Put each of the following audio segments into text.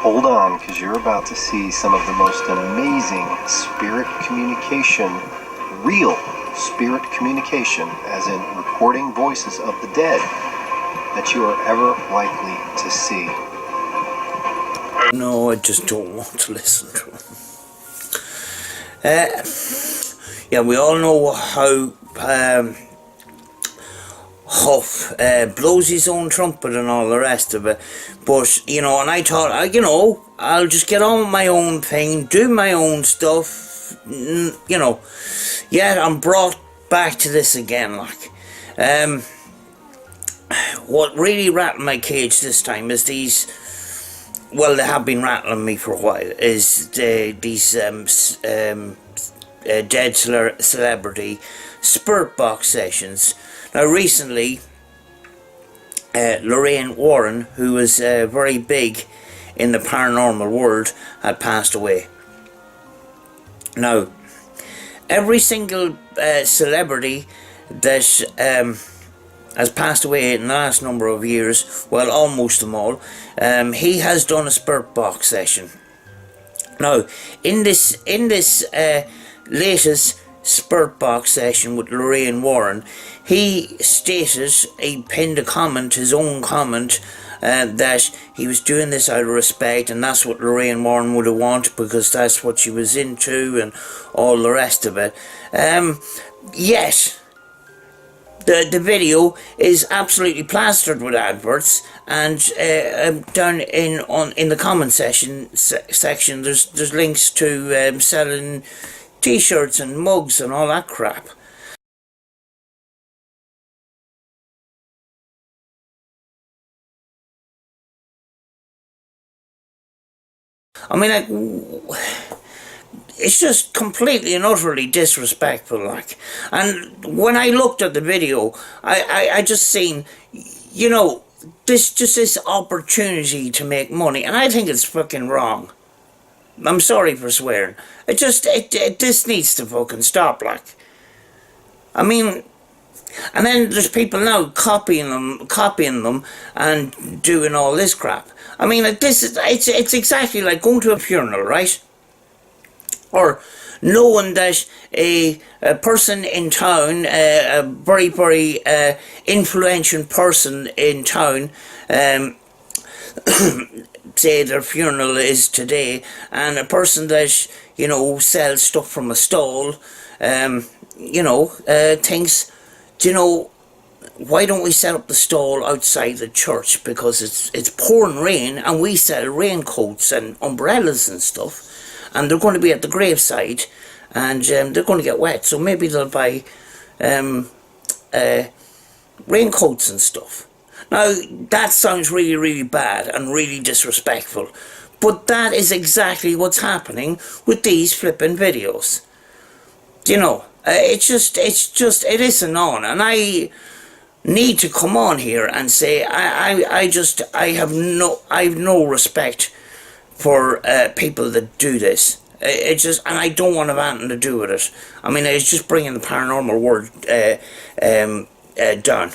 Hold on, because you're about to see some of the most amazing spirit communication, real spirit communication, as in recording voices of the dead, that you are ever likely to see. No, I just don't want to listen to him. Yeah, we all know how Huff blows his own trumpet and all the rest of it, but you know, and I thought, I'll just get on with my own thing, do my own stuff, you know. Yeah, I'm brought back to this again, like. What really rattled my cage this time is these, well, they have been rattling me for a while, is these dead celebrity spirit box sessions. Now recently, Lorraine Warren, who was very big in the paranormal world, had passed away. Now, every single celebrity that has passed away in the last number of years, well, almost them all, he has done a spirit box session. Now, in this latest spirit box session with Lorraine Warren, he stated, he pinned a comment, his own comment, that he was doing this out of respect, and that's what Lorraine Warren would have wanted because that's what she was into and all the rest of it. Yet the video is absolutely plastered with adverts, and down in the comment section there's links to selling t-shirts and mugs and all that crap. I mean, like, it's just completely and utterly disrespectful, like. And when I looked at the video, I just seen, you know, this opportunity to make money, and I think it's fucking wrong. I'm sorry for swearing. This needs to fucking stop, like. I mean, and then there's people now copying them and doing all this crap. I mean, like, it's exactly like going to a funeral, right? Or knowing that a person in town, a very, very influential person in town, say their funeral is today, and a person that, you know, sells stuff from a stall, you know, thinks, do you know, why don't we set up the stall outside the church, because it's pouring rain and we sell raincoats and umbrellas and stuff, and they're going to be at the graveside and they're going to get wet, so maybe they'll buy raincoats and stuff. Now, that sounds really, really bad and really disrespectful, but that is exactly what's happening with these flipping videos. You know, it isn't on, and I need to come on here and say I have no respect for people that do this. And I don't want to have anything to do with it. I mean, it's just bringing the paranormal world down.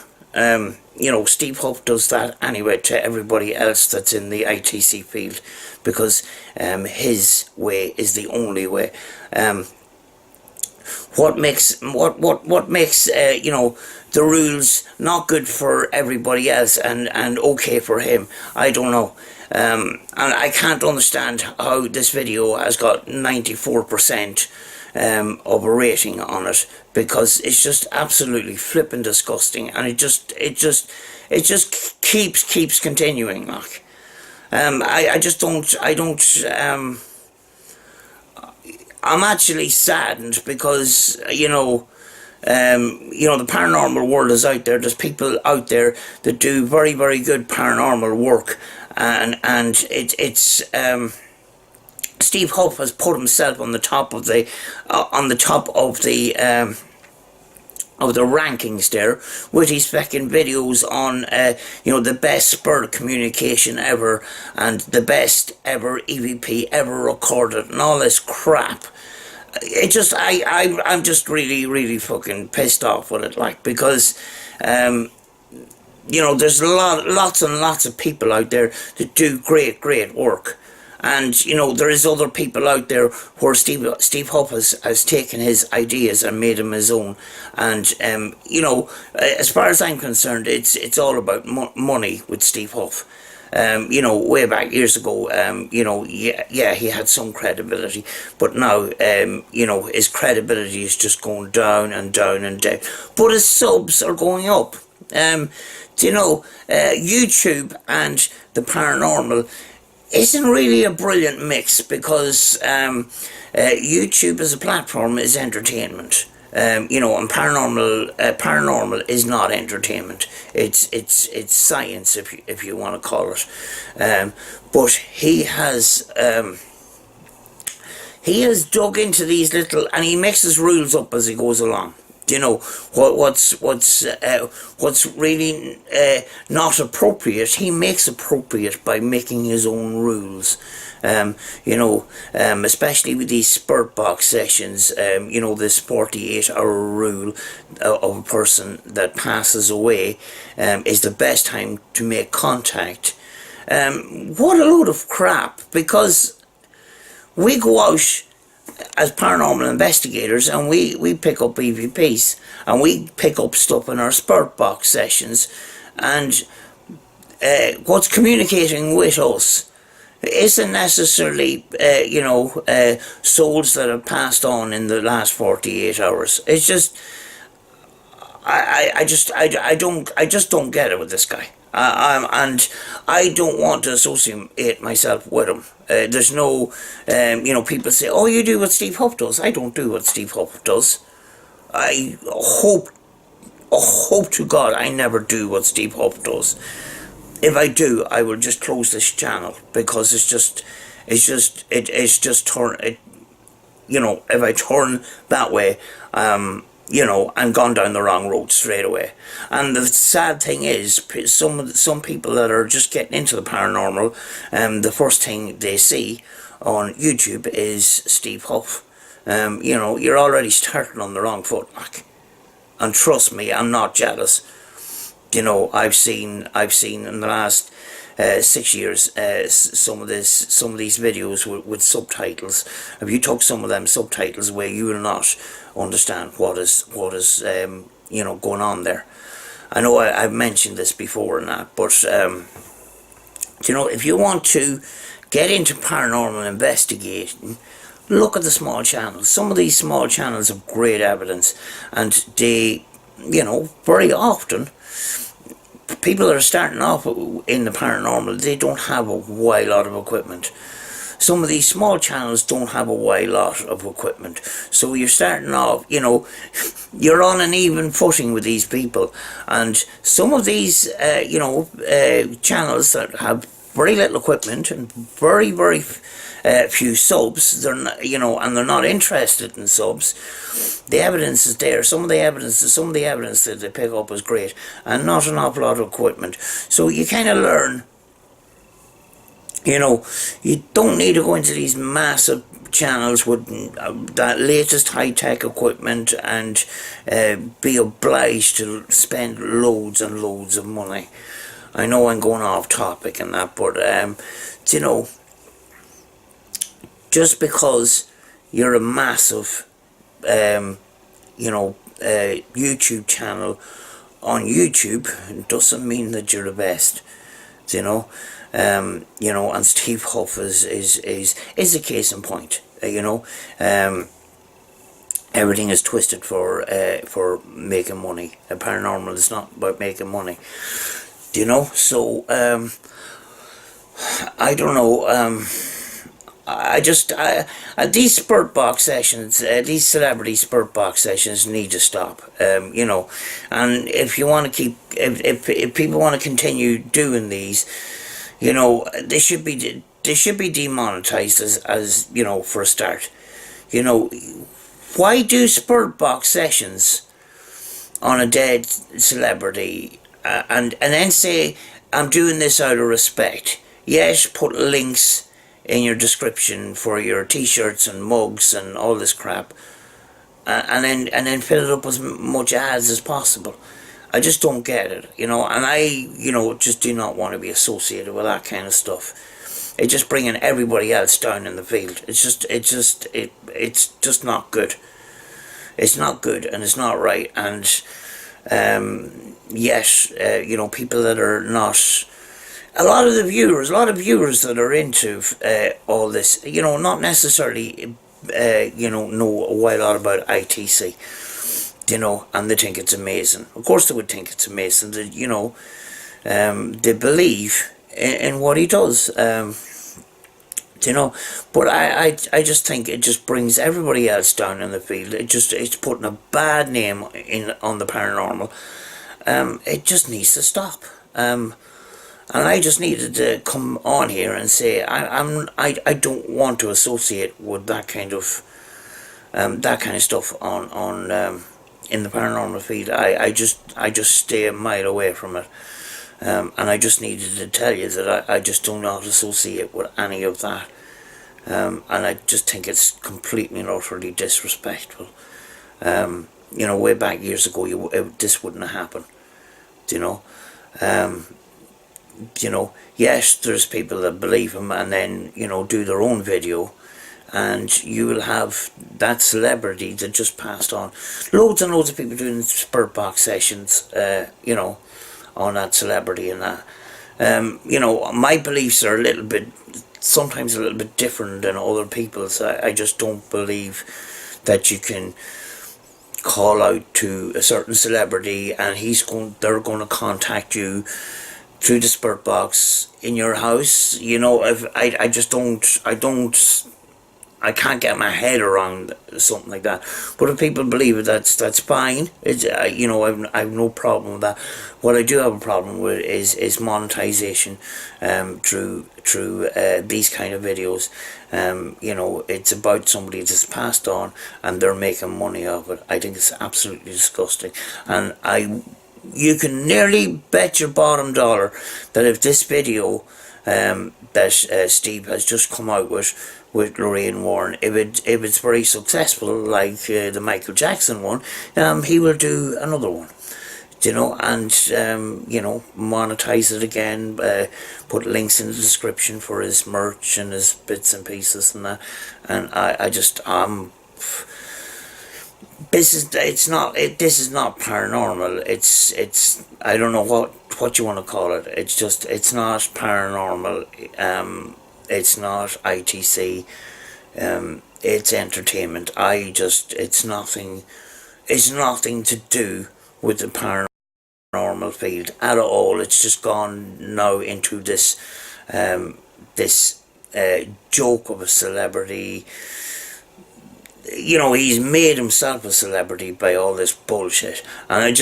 You know, Steve Huff does that anyway to everybody else that's in the ITC field, because his way is the only way. What makes you know, the rules not good for everybody else and okay for him, I don't know. And I can't understand how this video has got 94% of a rating on it, because it's just absolutely flipping disgusting, and it just keeps continuing, like. I'm actually saddened because, you know, the paranormal world is out there. There's people out there that do very, very good paranormal work, and it's Steve Huff has put himself on the top of the rankings there with his fucking videos on you know, the best spirit communication ever and the best ever EVP ever recorded and all this crap. I'm just really, really fucking pissed off with it, like, because you know, there's lots and lots of people out there that do great work, And there is other people out there where Steve Huff has taken his ideas and made them his own. And as far as I'm concerned, it's all about money with Steve Huff. Way back years ago, yeah, he had some credibility, but now, his credibility is just going down and down and down. But his subs are going up. YouTube and the paranormal isn't really a brilliant mix, because YouTube as a platform is entertainment. And paranormal is not entertainment. It's science, if you want to call it. But he has dug into these little, and he mixes rules up as he goes along. What's really not appropriate, he makes appropriate by making his own rules. Especially with these spurt box sessions, this 48-hour rule of a person that passes away is the best time to make contact. What a load of crap, because we go out as paranormal investigators and we pick up EVPs and we pick up stuff in our spurt box sessions, and what's communicating with us isn't necessarily souls that have passed on in the last 48 hours. It's just I just don't get it with this guy. And I don't want to associate myself with him. There's no, people say, oh, you do what Steve Huff does. I don't do what Steve Huff does. I hope to God I never do what Steve Huff does. If I do, I will just close this channel, because if I turn that way, I'm gone down the wrong road straight away. And the sad thing is, some people that are just getting into the paranormal, the first thing they see on YouTube is Steve Huff. You're already starting on the wrong foot, like. And trust me, I'm not jealous. I've seen in the last 6 years some of these videos with subtitles. If you took some of them subtitles away, you will not understand what is going on there. I know I've mentioned this before and that, but if you want to get into paranormal investigating, look at the small channels. Some of these small channels have great evidence, and they, very often, people that are starting off in the paranormal, they don't have a wide lot of equipment. Some of these small channels don't have a wide lot of equipment. So you're starting off, you're on an even footing with these people. And some of these, channels that have very little equipment and very, very few subs, they're not, and they're not interested in subs. The evidence is there. Some of the evidence that they pick up is great, and not an awful lot of equipment. So you kind of learn. You don't need to go into these massive channels with that latest high-tech equipment and be obliged to spend loads and loads of money. I know I'm going off topic and that, but just because you're a massive YouTube channel on YouTube doesn't mean that you're the best. And Steve Huff is a case in point. Everything is twisted for making money. Paranormal is not about making money. So I don't know. These spurt box sessions, these celebrity spurt box sessions need to stop. And if you want to keep, if people want to continue doing these, they should be demonetized as for a start. Why do spurt box sessions on a dead celebrity and then say, I'm doing this out of respect? Yes, put links in your description for your t-shirts and mugs and all this crap, and then fill it up as much ads as possible. I just don't get it, and I just do not want to be associated with that kind of stuff. It's just bringing everybody else down in the field. It's just not good. It's not good, and it's not right. And yes, people that are not, a lot of viewers that are into all this, not necessarily, know a whole lot about ITC, and they think it's amazing. Of course they would think it's amazing. That, they believe in what he does. But I just think it just brings everybody else down in the field. It's putting a bad name on the paranormal. It just needs to stop. And I just needed to come on here and say I don't want to associate with that kind of stuff on in the paranormal field. I just stay a mile away from it. And I just needed to tell you that I just do not associate with any of that. And I just think it's completely and utterly disrespectful. Way back years ago, this wouldn't have happened. Yes, there's people that believe him and then, do their own video. And you will have that celebrity that just passed on. Loads and loads of people doing spirit box sessions, on that celebrity and that. My beliefs are sometimes a little bit different than other people's. I just don't believe that you can call out to a certain celebrity and they're going to contact you through the spirit box in your house. I can't get my head around something like that. But if people believe it, that's fine. It's I've no problem with that. What I do have a problem with is monetization, through these kind of videos. It's about somebody that's passed on and they're making money off it. I think it's absolutely disgusting, and you can nearly bet your bottom dollar that if this video that Steve has just come out with Lorraine Warren, if it's very successful, like the Michael Jackson one, he will do another one, and monetize it again, put links in the description for his merch and his bits and pieces and that. And this is not paranormal. It's I don't know what you want to call it. It's not paranormal. It's not ITC. It's entertainment. It's nothing to do with the paranormal field at all. It's just gone now into this joke of a celebrity. He's made himself a celebrity by all this bullshit, and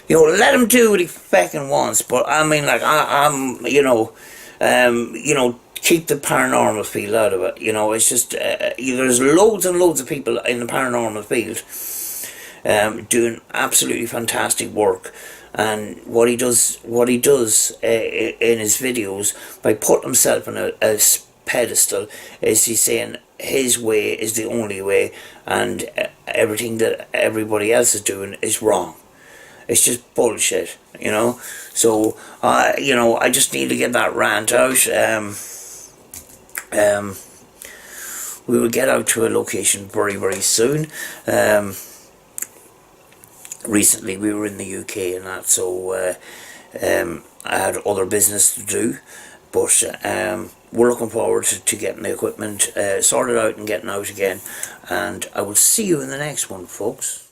let him do what he fucking wants. But I mean, like, keep the paranormal field out of it. It's just there's loads and loads of people in the paranormal field doing absolutely fantastic work. And what he does in his videos, by putting himself in a pedestal, is he's saying his way is the only way, and everything that everybody else is doing is wrong. It's just bullshit, So, I just need to get that rant out. We will get out to a location very, very soon. Recently we were in the UK and that, so I had other business to do, but we're looking forward to getting the equipment sorted out and getting out again, and I will see you in the next one, folks.